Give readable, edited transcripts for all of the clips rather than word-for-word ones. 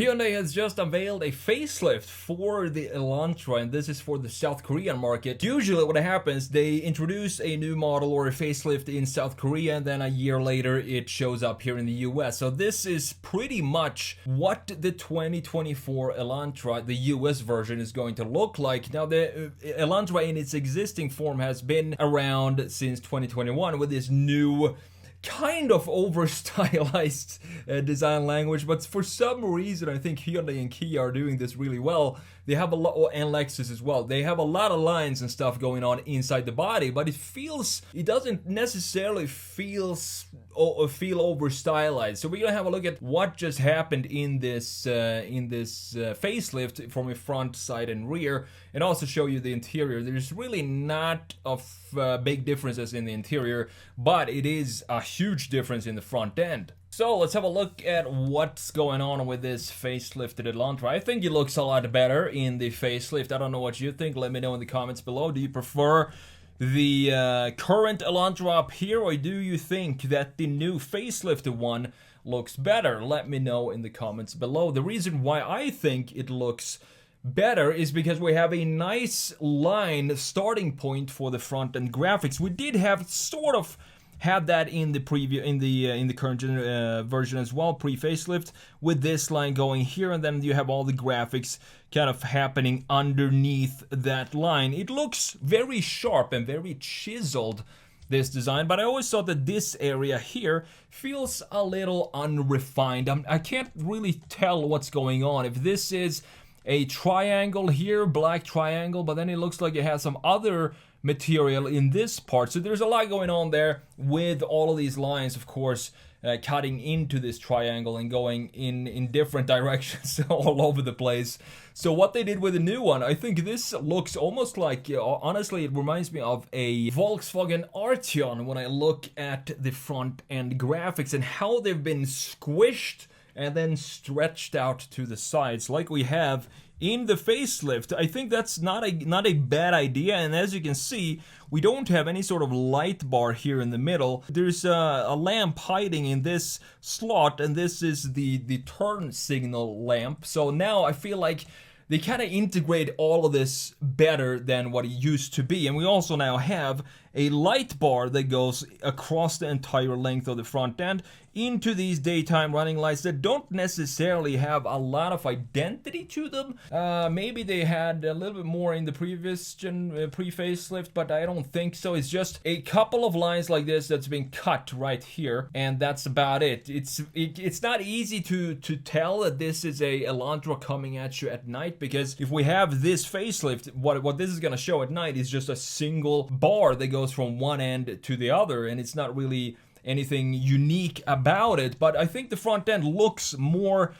Hyundai has just unveiled a facelift for the Elantra, and this is for the South Korean market. Usually what happens, they introduce a new model or a facelift in South Korea, and then a year later it shows up here in the US. So this is pretty much what the 2024 Elantra, the US version, is going to look like. Now the Elantra in its existing form has been around since 2021 with this new kind of over-stylized design language, but for some reason I think Hyundai and Kia are doing this really well. They have a lot, and Lexus as well. They have a lot of lines and stuff going on inside the body, but it doesn't necessarily feel over-stylized. So we're gonna have a look at what just happened in this facelift from a front, side, and rear, and also show you the interior. There's really not of big differences in the interior, but it is a huge difference in the front end. So let's have a look at what's going on with this facelifted Elantra. I think it looks a lot better in the facelift. I don't know what you think. Let me know in the comments below. Do you prefer the current Elantra up here, or do you think that the new facelifted one looks better? Let me know in the comments below. The reason why I think it looks better is because we have a nice line starting point for the front end graphics. We did have sort of had that in the preview, in the current version as well, pre-facelift, with this line going here, and then you have all the graphics kind of happening underneath that line. It looks very sharp and very chiseled, this design, but I always thought that this area here feels a little unrefined. I can't really tell what's going on. If this is a triangle here, black triangle, but then it looks like it has some other material in this part. So there's a lot going on there with all of these lines, of course, cutting into this triangle and going in different directions all over the place. So what they did with the new one, I think this looks almost like, honestly, it reminds me of a Volkswagen Arteon when I look at the front end graphics and how they've been squished and then stretched out to the sides like we have in the facelift. I think that's not a bad idea, and as you can see, we don't have any sort of light bar here in the middle. There's a lamp hiding in this slot, and this is the turn signal lamp. So now I feel like they kind of integrate all of this better than what it used to be. And we also now have a light bar that goes across the entire length of the front end into these daytime running lights that don't necessarily have a lot of identity to them. Maybe they had a little bit more in the previous pre-facelift, but I don't think so. It's just a couple of lines like this that's been cut right here, and that's about it. It's not easy to tell that this is a Elantra coming at you at night, because if we have this facelift, what this is going to show at night is just a single bar that goes from one end to the other, and it's not really anything unique about it. But I think the front end looks more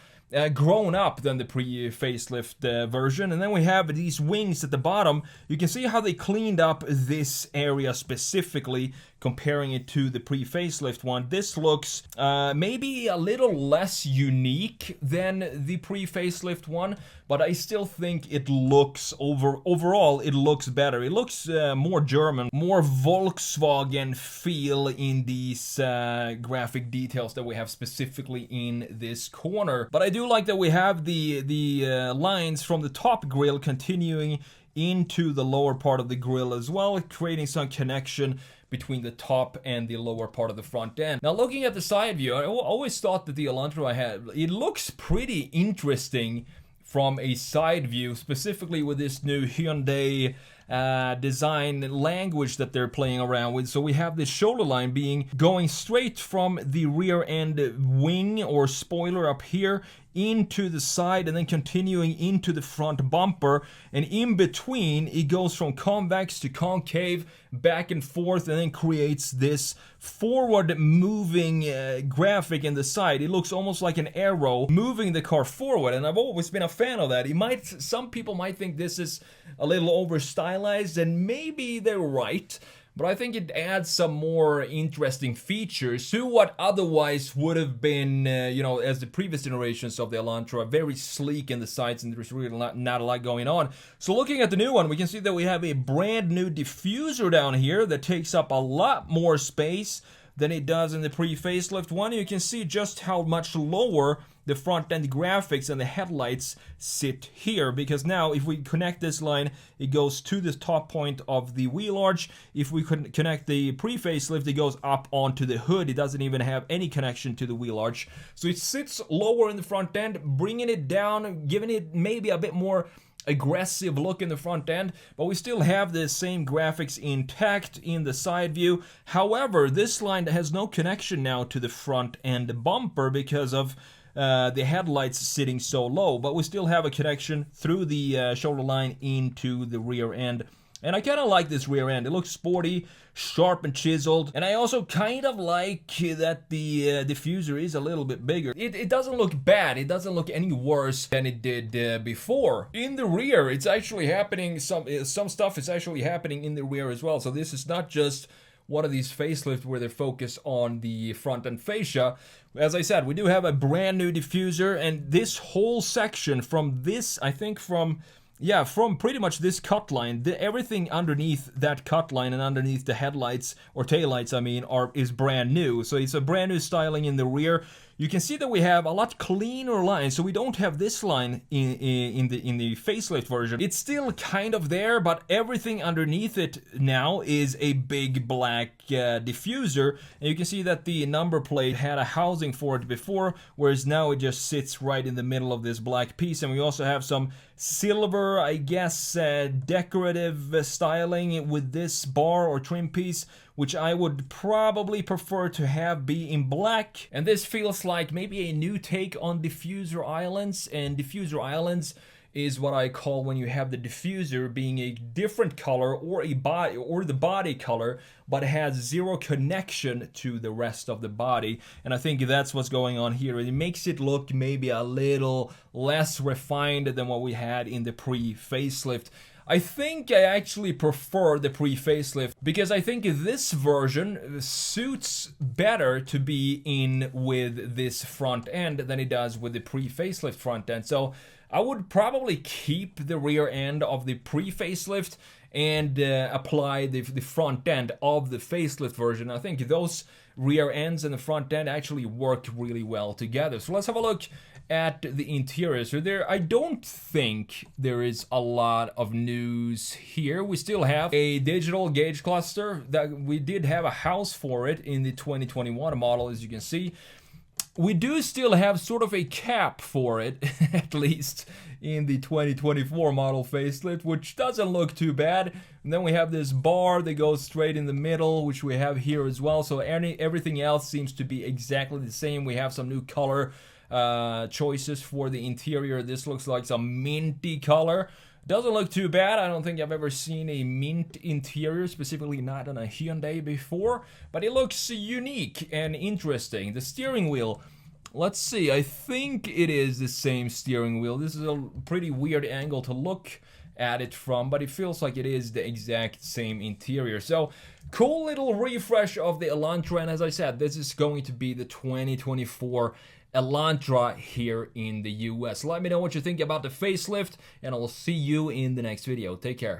grown up than the pre-facelift version. And then we have these wings at the bottom. You can see how they cleaned up this area specifically, comparing it to the pre-facelift one. This looks maybe a little less unique than the pre-facelift one, but I still think it looks overall it looks better. It looks more German, more Volkswagen feel in these graphic details that we have specifically in this corner. But I do like that we have the lines from the top grille continuing into the lower part of the grille as well, creating some connection between the top and the lower part of the front end. Now, looking at the side view, I always thought that the Elantra it looks pretty interesting from a side view, specifically with this new Hyundai design language that they're playing around with. So we have this shoulder line going straight from the rear end wing or spoiler up here into the side, and then continuing into the front bumper, and in between it goes from convex to concave, back and forth, and then creates this forward moving graphic in the side. It looks almost like an arrow moving the car forward, and I've always been a fan of that. Some people might think this is a little over stylized, and maybe they're right, but I think it adds some more interesting features to what otherwise would have been, as the previous generations of the Elantra, very sleek in the sides, and there's really not a lot going on. So looking at the new one, we can see that we have a brand new diffuser down here that takes up a lot more space than it does in the pre-facelift one. You can see just how much lower the front end graphics and the headlights sit here, because now if we connect this line, it goes to the top point of the wheel arch. If we connect the pre-facelift, it goes up onto the hood. It doesn't even have any connection to the wheel arch. So it sits lower in the front end, bringing it down, giving it maybe a bit more aggressive look in the front end, but we still have the same graphics intact in the side view. However, this line has no connection now to the front end bumper because of the headlights sitting so low, but we still have a connection through the shoulder line into the rear end. And I kind of like this rear end. It looks sporty, sharp and chiseled. And I also kind of like that the diffuser is a little bit bigger. It doesn't look bad. It doesn't look any worse than it did before. In the rear, it's actually happening. Some stuff is actually happening in the rear as well. So this is not just one of these facelifts where they focus on the front end fascia. As I said, we do have a brand new diffuser, and this whole section from this, I think from pretty much this cut line, everything underneath that cut line and underneath the headlights, or taillights I mean, is brand new. So it's a brand new styling in the rear. You can see that we have a lot cleaner lines, so we don't have this line in the facelift version. It's still kind of there, but everything underneath it now is a big black diffuser. And you can see that the number plate had a housing for it before, whereas now it just sits right in the middle of this black piece. And we also have some silver, I guess, decorative styling with this bar or trim piece, which I would probably prefer to have be in black. And this feels like maybe a new take on diffuser islands. And diffuser islands is what I call when you have the diffuser being a different color or the body color, but has zero connection to the rest of the body. And I think that's what's going on here. It makes it look maybe a little less refined than what we had in the pre-facelift. I think I actually prefer the pre-facelift because I think this version suits better to be in with this front end than it does with the pre-facelift front end. So I would probably keep the rear end of the pre-facelift and apply the front end of the facelift version. I think those rear ends and the front end actually work really well together. So let's have a look at the interior. So I don't think there is a lot of news here. We still have a digital gauge cluster that we did have a house for it in the 2021 model, as you can see. We do still have sort of a cap for it, at least in the 2024 model facelift, which doesn't look too bad. And then we have this bar that goes straight in the middle, which we have here as well. So everything else seems to be exactly the same. We have some new color choices for the interior. This looks like some minty color. Doesn't look too bad. I don't think I've ever seen a mint interior, specifically not on a Hyundai before, but it looks unique and interesting. The steering wheel, let's see, I think it is the same steering wheel. This is a pretty weird angle to look at it from, but it feels like it is the exact same interior. So cool little refresh of the Elantra, and as I said, this is going to be the 2024 Elantra here in the US. Let me know what you think about the facelift, and I'll see you in the next video. Take care.